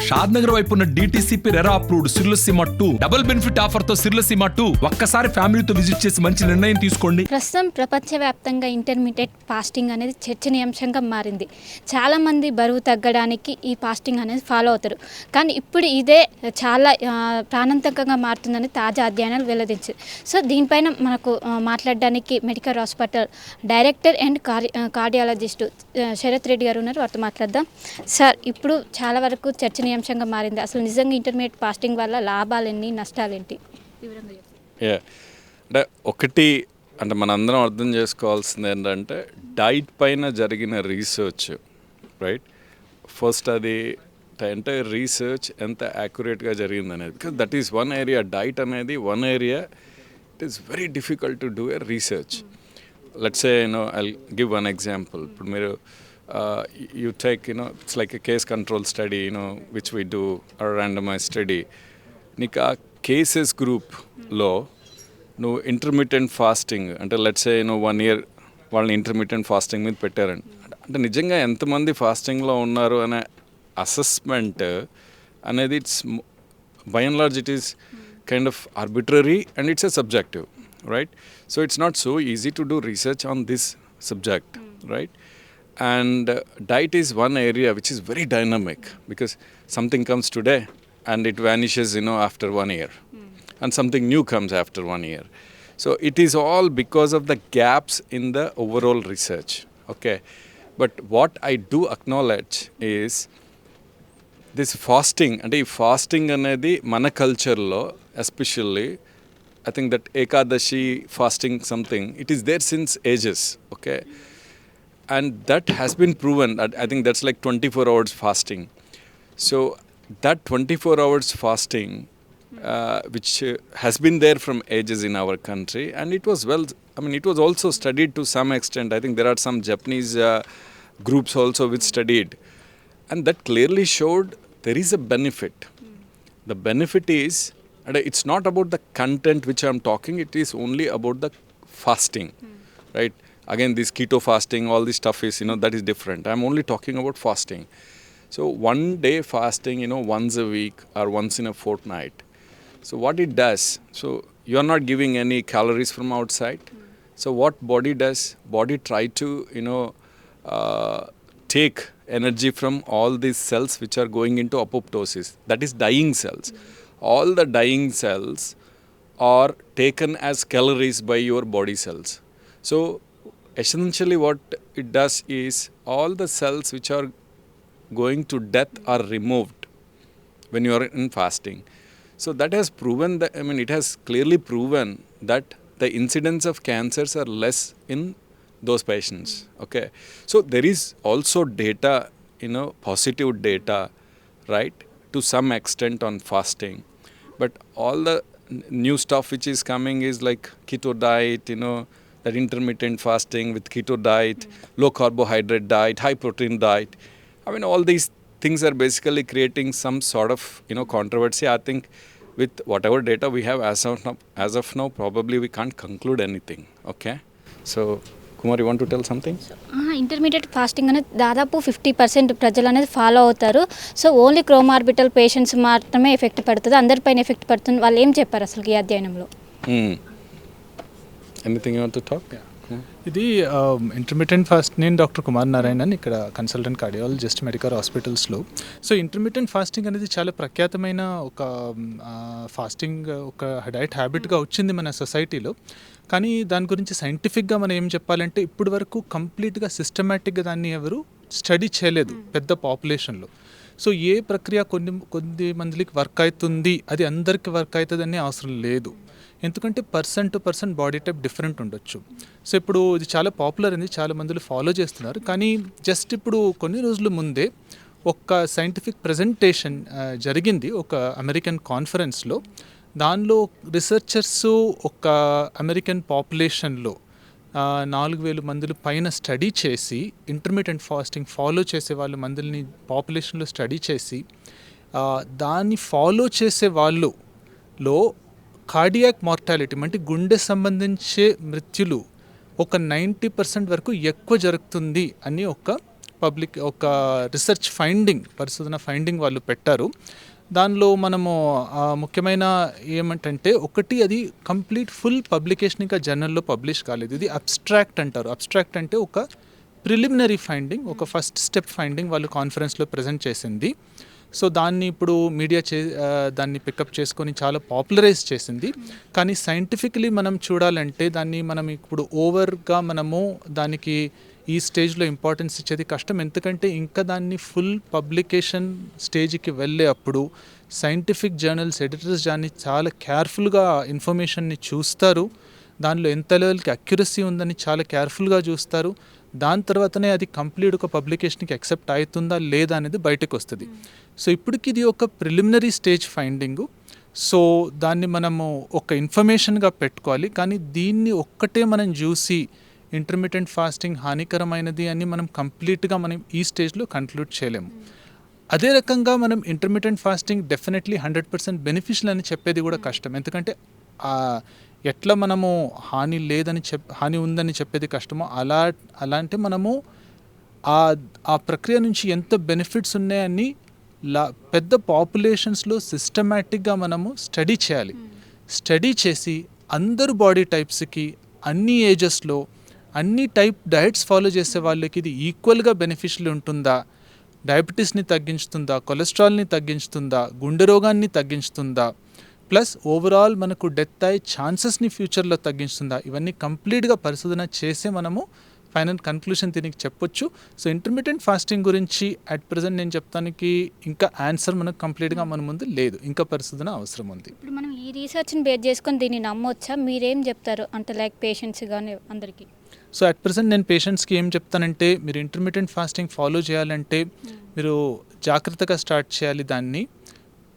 షాద్ నగర్ వైపు ఉన్న DTCP RERA approved సిర్లసీమ 2 double benefit offer తో సిర్లసీమ 2 ఒక్కసారి ఫ్యామిలీతో విజిట్ చేసి మంచి నిర్ణయం తీసుకోండి. ప్రస్తుతం ప్రపంచవ్యాప్తంగా ఇంటర్మీడియట్ ఫాస్టింగ్ అనేది చర్చనీయాంశంగా మారింది. చాలా మంది బరువు తగ్గడానికి ఈ ఫాస్టింగ్ అనేది ఫాలో అవుతారు. కానీ ఇప్పుడు ఇదే చాలా ప్రాణాంతకంగా మారుతుందని తాజా అధ్యయనాలు వెల్లడించాయి. సో దీనిపైన మనకు మాట్లాడడానికి medical hospital director and cardiologist Sharath Reddy గారు ఉన్నారు. వారితో మాట్లాడదాం. సార్, ఇప్పుడు చాలా వరకు చర్చనీయాంశంగా మారింది. అసలు నిజంగా ఇంటర్మీడియట్ ఫాస్టింగ్ వల్ల లాభాలేంటి, నష్టాలేంటి? అంటే ఒకటి అంటే మనందరం అర్థం చేసుకోవాల్సింది ఏంటంటే డైట్ పైన జరిగిన రీసెర్చ్, రైట్? ఫస్ట్ అది ఎంటైర్ రీసెర్చ్ ఎంత యాక్యురేట్గా జరిగింది అనేది, because that is one area. Diet అనేది one area. It is very difficult to do a research. Let's say I'll give one example. ఇప్పుడు మీరు you take, it's like a case control study, which we do, a randomized study. నీకు ఆ cases గ్రూప్లో నువ్వు intermediate fasting అంటే let's say 1 year వాళ్ళని intermediate fasting మీద పెట్టారండి. అంటే నిజంగా ఎంతమంది ఫాస్టింగ్లో ఉన్నారు అనే అసెస్మెంట్ అనేది it's by and large it is kind of arbitrary and it's a subjective, right? So it's not so easy to do research on this subject, right? And diet is one area which is very dynamic, because something comes today and it vanishes after 1 year, and something new comes after 1 year. So it is all because of the gaps in the overall research, okay? But what I do acknowledge is this fasting, and ee fasting anedi mana culture lo especially I think that ekadashi fasting something, it is there since ages, okay? And that has been proven. I think that's like 24 hours fasting. So that 24 hours fasting, which has been there from ages in our country, and it was it was also studied to some extent. I think there are some Japanese groups also which studied, and that clearly showed there is a benefit. The benefit is, and it's not about the content which I'm talking, it is only about the fasting, right? Again, this keto fasting, all this stuff is, that is different. I'm only talking about fasting. So 1 day fasting, once a week or once in a fortnight. So what it does, so you're not giving any calories from outside. So what body does, body try to, take energy from all these cells which are going into apoptosis. That is dying cells. All the dying cells are taken as calories by your body cells. So essentially what it does is all the cells which are going to death are removed when you are in fasting. So that has proven that, it has clearly proven that the incidence of cancers are less in those patients, okay? So there is also data, positive data, right, to some extent on fasting. But all the new stuff which is coming is like keto diet, that intermittent fasting with keto diet, low carbohydrate diet, high protein diet. All these things are basically creating some sort of, controversy. I think with whatever data we have as of now, probably we can't conclude anything, okay? So, Kumar, you want to tell something? Intermediate fasting అనేది దాదాపు 50% ప్రజలు అనేది follow అవుతారు. So only క్రోమార్బిటల్ patients మాత్రమే effect పడుతుంది, అందరిపైన effect పడుతుంది. వాళ్ళు ఏం చెప్పారు అసలు ఈ అధ్యయనంలో? Anything you want to talk? ఇది ఇంటర్మీడియట్ ఫాస్ట్. నేను డాక్టర్ కుమార్ నారాయణన్, ఇక్కడ కన్సల్టెంట్ కార్డియాలజిస్ట్ మెడికల్ హాస్పిటల్స్లో. సో ఇంటర్మీడియట్ ఫాస్టింగ్ అనేది చాలా ప్రఖ్యాతమైన ఒక ఫాస్టింగ్, ఒక డైట్ హ్యాబిట్గా వచ్చింది మన సొసైటీలో. కానీ దాని గురించి సైంటిఫిక్గా మనం ఏం చెప్పాలంటే ఇప్పటి వరకు కంప్లీట్గా సిస్టమేటిక్గా దాన్ని ఎవరు స్టడీ చేయలేదు పెద్ద పాపులేషన్లో. సో ఏ ప్రక్రియ కొద్ది మందికి వర్క్ అవుతుంది, అది అందరికీ వర్క్ అవుతుందని అవసరం లేదు. ఎందుకంటే person to person body type different ఉండొచ్చు. సో ఇప్పుడు ఇది చాలా పాపులర్ అయింది, చాలా మందిలో ఫాలో చేస్తున్నారు. కానీ జస్ట్ ఇప్పుడు కొన్ని రోజుల ముందే ఒక సైంటిఫిక్ ప్రజెంటేషన్ జరిగింది ఒక అమెరికన్ కాన్ఫరెన్స్లో. దానిలో రీసెర్చర్స్ ఒక అమెరికన్ పాపులేషన్లో 4,000 మందిల పైన స్టడీ చేసి, ఇంటర్మీడియట్ ఫాస్టింగ్ ఫాలో చేసే వాళ్ళ మందిని పాపులేషన్లో స్టడీ చేసి, దాన్ని ఫాలో చేసే వాళ్ళలో కార్డియాక్ మార్టాలిటీ అంటే గుండె సంబంధించే మృత్యులు ఒక 90% వరకు ఎక్కువ జరుగుతుంది అని ఒక రీసెర్చ్ పరిశోధన ఫైండింగ్ వాళ్ళు పెట్టారు. దానిలో మనము ముఖ్యమైన ఏమంటే ఒకటి, అది కంప్లీట్ ఫుల్ పబ్లికేషన్ ఇంకా జర్నల్లో పబ్లిష్ కాలేదు. ఇది అబ్స్ట్రాక్ట్ అంటారు. అబ్స్ట్రాక్ట్ అంటే ఒక ప్రిలిమినరీ ఫైండింగ్, ఒక ఫస్ట్ స్టెప్ ఫైండింగ్ వాళ్ళు కాన్ఫరెన్స్లో ప్రజెంట్ చేసింది. సో దాన్ని ఇప్పుడు మీడియా దాన్ని పికప్ చేసుకొని చాలా పాపులరైజ్ చేసింది. కానీ సైంటిఫికలీ మనం చూడాలంటే దాన్ని మనం ఇప్పుడు ఓవర్గా మనము దానికి ఈ స్టేజ్లో ఇంపార్టెన్స్ ఇచ్చేది కష్టం. ఎందుకంటే ఇంకా దాన్ని ఫుల్ పబ్లికేషన్ స్టేజ్కి వెళ్ళే అప్పుడు సైంటిఫిక్ జర్నల్స్ ఎడిటర్స్ దాన్ని చాలా కేర్ఫుల్గా ఇన్ఫర్మేషన్ని చూస్తారు. దానిలో ఎంత లెవెల్కి అక్యురసీ ఉందని చాలా కేర్ఫుల్గా చూస్తారు. దాని తర్వాతనే అది కంప్లీట్ ఒక పబ్లికేషన్కి యాక్సెప్ట్ అవుతుందా లేదా అనేది బయటకు వస్తుంది. సో ఇప్పటికి ఇది ఒక ప్రిలిమినరీ స్టేజ్ ఫైండింగు. సో దాన్ని మనము ఒక ఇన్ఫర్మేషన్గా పెట్టుకోవాలి. కానీ దీన్ని ఒక్కటే మనం చూసి ఇంటర్మిటెంట్ ఫాస్టింగ్ హానికరమైనది అని మనం కంప్లీట్గా మనం ఈ స్టేజ్లో కంక్లూడ్ చేయలేము. అదే రకంగా మనం ఇంటర్మిటెంట్ ఫాస్టింగ్ డెఫినెట్లీ 100% బెనిఫిషియల్ అని చెప్పేది కూడా కష్టం. ఎందుకంటే ఎట్లా మనము హాని ఉందని చెప్పేది కష్టమో అలాంటి మనము ఆ ప్రక్రియ నుంచి ఎంత బెనిఫిట్స్ ఉన్నాయని పెద్ద పాపులేషన్స్లో సిస్టమేటిక్గా మనము స్టడీ చేయాలి. స్టడీ చేసి అందరు బాడీ టైప్స్కి అన్ని ఏజెస్లో అన్ని టైప్ డయట్స్ ఫాలో చేసే వాళ్ళకి ఇది ఈక్వల్గా బెనిఫిషియల్ ఉంటుందా, డయాబెటీస్ని తగ్గించుతుందా, కొలెస్ట్రాల్ని తగ్గించుతుందా, గుండె రోగాన్ని తగ్గించుతుందా, ప్లస్ ఓవరాల్ మనకు డెత్ అయ్యే ఛాన్సెస్ని ఫ్యూచర్లో తగ్గించుతుందా, ఇవన్నీ కంప్లీట్గా పరిశోధన చేసే మనము ఫైనల్ కన్క్లూషన్ దీనికి చెప్పొచ్చు. సో ఇంటర్మిటెంట్ ఫాస్టింగ్ గురించి అట్ ప్రజెంట్ నేను చెప్తానికి ఇంకా ఆన్సర్ మనకు కంప్లీట్గా మన ముందు లేదు, ఇంకా పరిశోధన అవసరం ఉంది. ఇప్పుడు మనం ఈ రీసెర్చ్ని బేస్ చేసుకొని దీన్ని నమ్మొచ్చా? మీరేం చెప్తారు అంటే లైక్ పేషెంట్స్ కానీ అందరికీ? సో అట్ ప్రజెంట్ నేను పేషెంట్స్కి ఏం చెప్తానంటే, మీరు ఇంటర్మిటెంట్ ఫాస్టింగ్ ఫాలో చేయాలంటే మీరు జాగ్రత్తగా స్టార్ట్ చేయాలి దాన్ని.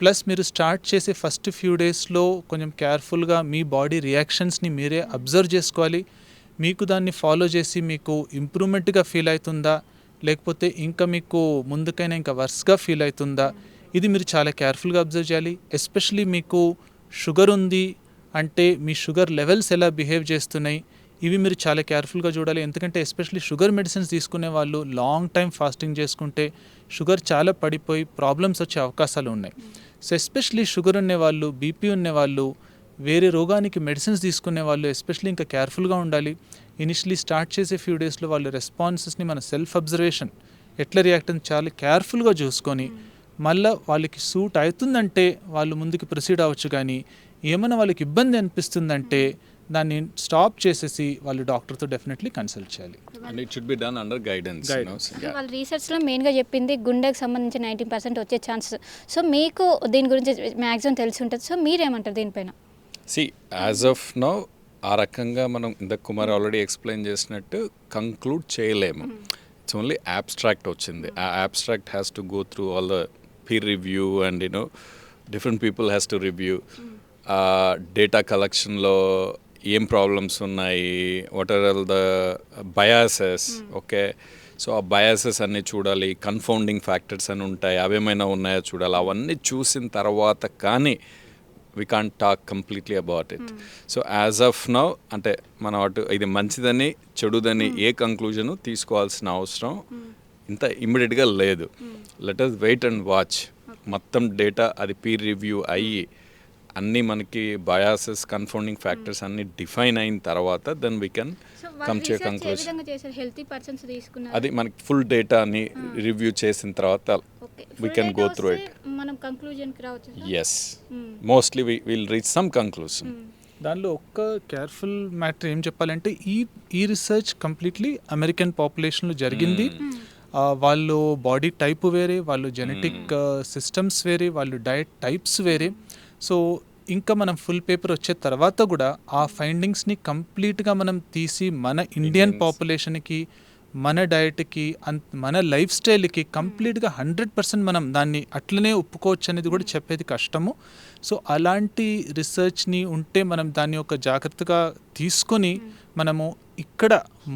ప్లస్ మీరు స్టార్ట్ చేసే ఫస్ట్ ఫ్యూ డేస్లో కొంచెం కేర్ఫుల్గా మీ బాడీ రియాక్షన్స్ని మీరే అబ్జర్వ్ చేసుకోవాలి. మీకు దాన్ని ఫాలో చేసి మీకు ఇంప్రూవ్మెంట్గా ఫీల్ అవుతుందా, లేకపోతే ఇంకా మీకు ముందుకైనా ఇంకా వర్స్గా ఫీల్ అవుతుందా, ఇది మీరు చాలా కేర్ఫుల్గా అబ్జర్వ్ చేయాలి. ఎస్పెషలీ మీకు షుగర్ ఉంది అంటే మీ షుగర్ లెవెల్స్ ఎలా బిహేవ్ చేస్తున్నాయి, ఇవి మీరు చాలా కేర్ఫుల్గా చూడాలి. ఎందుకంటే ఎస్పెషలీ షుగర్ మెడిసిన్స్ తీసుకునే వాళ్ళు లాంగ్ టైం ఫాస్టింగ్ చేసుకుంటే షుగర్ చాలా పడిపోయి ప్రాబ్లమ్స్ వచ్చే అవకాశాలు ఉన్నాయి. సో ఎస్పెషలీ షుగర్ ఉన్నవాళ్ళు, బీపీ ఉన్నవాళ్ళు, వేరే రోగానికి మెడిసిన్స్ తీసుకునే వాళ్ళు ఎస్పెషలీ ఇంకా కేర్ఫుల్గా ఉండాలి. ఇనిషియలీ స్టార్ట్ చేసే ఫ్యూ డేస్లో వాళ్ళ రెస్పాన్సెస్ని మన సెల్ఫ్ అబ్జర్వేషన్ ఎట్లా రియాక్ట్ అని చాలా కేర్ఫుల్గా చూసుకొని మళ్ళీ వాళ్ళకి సూట్ అవుతుందంటే వాళ్ళు ముందుకు ప్రొసీడ్ అవ్వచ్చు. కానీ ఏమైనా వాళ్ళకి ఇబ్బంది అనిపిస్తుందంటే దాన్ని స్టాప్ చేసేసి వాళ్ళు డాక్టర్తో డెఫినెట్లీ కన్సల్ట్ చేయాలి. And it should be done under guidance. వాళ్ళ రీసెర్చ్లో మెయిన్గా చెప్పింది గుండెకి సంబంధించి 90% వచ్చే ఛాన్సెస్. సో మీకు దీని గురించి మ్యాక్సిమం తెలిసి ఉంటుంది. సో మీరేమంటారు దీనిపైన? యాజ్ ఆఫ్ నౌ ఆ రకంగా మనం ఇంతకు కుమార్ ఆల్రెడీ ఎక్స్ప్లెయిన్ చేసినట్టు కంక్లూడ్ చేయలేము. ఇట్స్ ఓన్లీ అబ్స్ట్రాక్ట్ వచ్చింది. ఆ abstract has to go through all the peer review and different people has to review. Data కలెక్షన్లో ఏం ప్రాబ్లమ్స్ ఉన్నాయి, what are all the biases, okay. So ఆ బయాసెస్ అన్నీ చూడాలి, కన్ఫౌండింగ్ ఫ్యాక్టర్స్ అని ఉంటాయి, అవేమైనా ఉన్నాయో చూడాలి. అవన్నీ చూసిన తర్వాత కానీ we can't talk completely about it. So as of now అంటే మనం అటు ఇది మంచిదని చెడుదని ఏ కంక్లూజన్ తీసుకోవాల్సిన అవసరం ఇంత ఇమ్మీడియట్గా లేదు. Let us wait and watch. మొత్తం డేటా అది పీర్ రివ్యూ అయ్యి అన్నీ మనకి బయాసెస్, కన్ఫౌండింగ్ ఫ్యాక్టర్స్ అన్నీ డిఫైన్ అయిన తర్వాత then we can come to conclusion. అది మనకి ఫుల్ డేటాని రివ్యూ చేసిన తర్వాత we can go through it. Yes, mostly will reach some conclusion. దానిలో ఒక్క కేర్ఫుల్ మ్యాటర్ ఏం చెప్పాలంటే ఈ రీసెర్చ్ కంప్లీట్లీ అమెరికన్ పాపులేషన్లో జరిగింది. వాళ్ళు బాడీ టైప్ వేరే, వాళ్ళు జెనెటిక్ సిస్టమ్స్ వేరే, వాళ్ళు డయట్ టైప్స్ వేరే. సో ఇంకా మనం ఫుల్ పేపర్ వచ్చే తర్వాత కూడా ఆ ఫైండింగ్స్ని కంప్లీట్గా మనం తీసి మన ఇండియన్ పాపులేషన్కి, మన డయట్కి, మన లైఫ్ స్టైల్కి కంప్లీట్గా 100% మనం దాన్ని అట్లనే ఒప్పుకోవచ్చు అనేది కూడా చెప్పేది కష్టము. సో అలాంటి రీసెర్చ్ని ఉంటే మనం దాన్ని ఒక జాగ్రత్తగా తీసుకొని మనము ఇక్కడ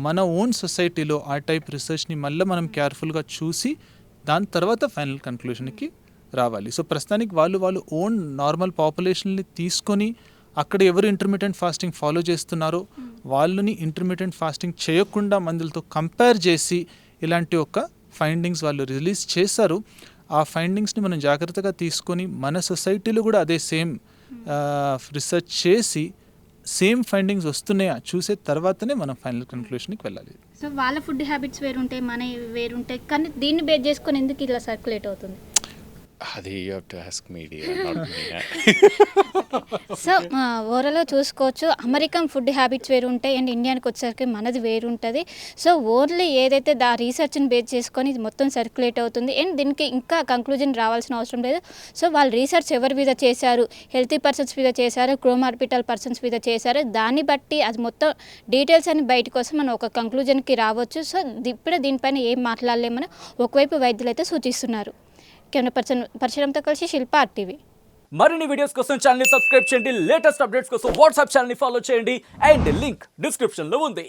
మన ఓన్ సొసైటీలో ఆ టైప్ రీసెర్చ్ని మళ్ళీ మనం కేర్ఫుల్గా చూసి దాని తర్వాత ఫైనల్ కన్క్లూషన్కి రావాలి. సో ప్రస్తుతానికి వాళ్ళు ఓన్ నార్మల్ పాపులేషన్ని తీసుకొని అక్కడ ఎవరు ఇంటర్మిటెంట్ ఫాస్టింగ్ ఫాలో చేస్తున్నారో వాళ్ళని ఇంటర్మిటెంట్ ఫాస్టింగ్ చేయకుండా మందులతో కంపేర్ చేసి ఇలాంటి ఒక ఫైండింగ్స్ వాళ్ళు రిలీజ్ చేశారు. ఆ ఫైండింగ్స్ని మనం జాగ్రత్తగా తీసుకొని మన సొసైటీలో కూడా అదే సేమ్ రీసెర్చ్ చేసి సేమ్ ఫైండింగ్స్ వస్తున్నాయా చూసే తర్వాతనే మనం ఫైనల్ కన్క్లూషన్కి వెళ్ళాలి. సో వాళ్ళ ఫుడ్ హ్యాబిట్స్ వేరుంటాయి, మన వేరుంటాయి, కానీ దీన్ని బేస్ చేసుకొని ఎందుకు ఇలా సర్క్యులేట్ అవుతుంది? అది you have to ask media, not me. So ఓవరాల్గా చూసుకోవచ్చు, అమెరికన్ ఫుడ్ హ్యాబిట్స్ వేరు ఉంటాయి అండ్ ఇండియానికి వచ్చేసరికి మనది వేరు ఉంటుంది. సో ఓన్లీ ఏదైతే రీసెర్చ్ని బేస్ చేసుకొని ఇది మొత్తం సర్క్యులేట్ అవుతుంది అండ్ దీనికి ఇంకా కంక్లూజన్ రావాల్సిన అవసరం లేదు. సో వాళ్ళు రీసెర్చ్ ఎవరి మీద చేశారు, హెల్తీ పర్సన్స్ మీద చేశారు, క్రోమార్బిటల్ పర్సన్స్ మీద చేశారు, దాన్ని బట్టి అది మొత్తం డీటెయిల్స్ అని బయటకు వస్తే మనం ఒక కంక్లూజన్కి రావచ్చు. సో ఇప్పుడే దీనిపైన ఏం మాట్లాడలేమని ఒకవైపు వైద్యులు అయితే సూచిస్తున్నారు. కెమెరా పర్సన్ పరిచయంతో కలిసి శిల్ప RTV. మరిన్ని వీడియోస్ కోసం ఛానల్ ని సబ్స్క్రైబ్ చేయండి, లేటెస్ట్ అప్డేట్స్ కోసం వాట్సాప్ ఛానల్ ని ఫాలో చేయండి అండ్ లింక్ డిస్క్రిప్షన్ లో ఉంది.